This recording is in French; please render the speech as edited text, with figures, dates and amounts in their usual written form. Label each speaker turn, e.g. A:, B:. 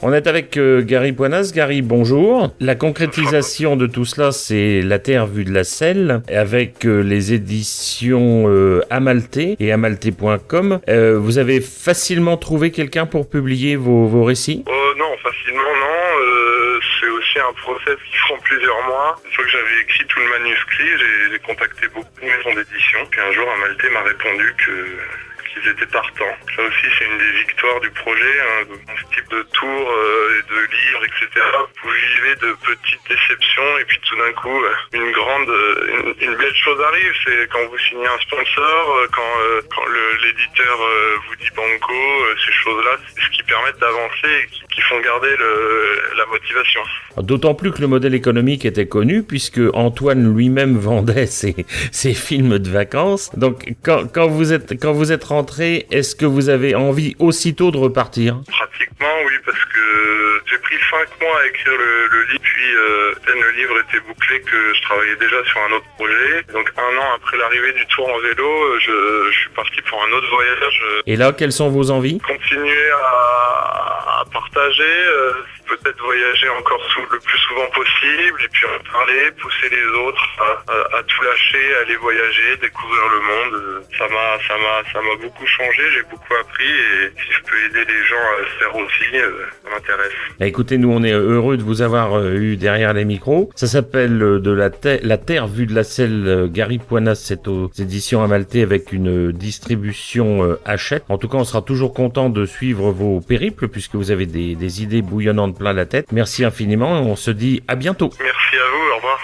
A: On est avec Gary Poinas. Gary, bonjour. La concrétisation de tout cela, c'est La Terre vue de la Selle, avec les éditions Amalthée et amalthée.com. Vous avez facilement trouvé quelqu'un pour publier vos récits ?
B: Non, facilement non. C'est aussi un process qui prend plusieurs mois. Une fois que j'avais écrit tout le manuscrit, j'ai contacté beaucoup de maisons d'édition. Puis un jour, Amalthée m'a répondu qu'ils étaient partants. Ça aussi, c'est une des victoires du projet, hein, dans ce type de tour, de livres, etc. Vous vivez de petites déceptions et puis tout d'un coup, une belle chose arrive. C'est quand vous signez un sponsor, quand l'éditeur vous dit banco, ces choses-là, c'est ce qui permettent d'avancer et qui font garder la motivation.
A: D'autant plus que le modèle économique était connu, puisque Antoine lui-même vendait ses films de vacances. Donc, quand vous êtes rentré, est-ce que vous avez envie aussitôt de repartir ?
B: Pratiquement, oui, parce que j'ai pris 5 mois à écrire le livre, puis le livre était bouclé, que je travaillais déjà sur un autre projet. Donc, 1 an après l'arrivée du Tour en vélo, je suis parti pour un autre voyage.
A: Et là, quelles sont vos envies ?
B: Continuer à partager, peut-être voyager encore le plus souvent possible, et puis en parler, pousser les autres à tout lâcher, aller voyager, découvrir le monde. Ça m'a beaucoup changé, j'ai beaucoup appris, et si je peux aider les gens à le faire aussi, ça m'intéresse.
A: Écoutez, nous on est heureux de vous avoir eu derrière les micros. Ça s'appelle La Terre vue de la Selle, Gary Poinas, c'est aux éditions Amalthée avec une distribution Hachette. En tout cas, on sera toujours content de suivre vos périples puisque vous avez des idées bouillonnantes plein la tête. Merci infiniment et on se dit à bientôt.
B: Merci à vous, au revoir.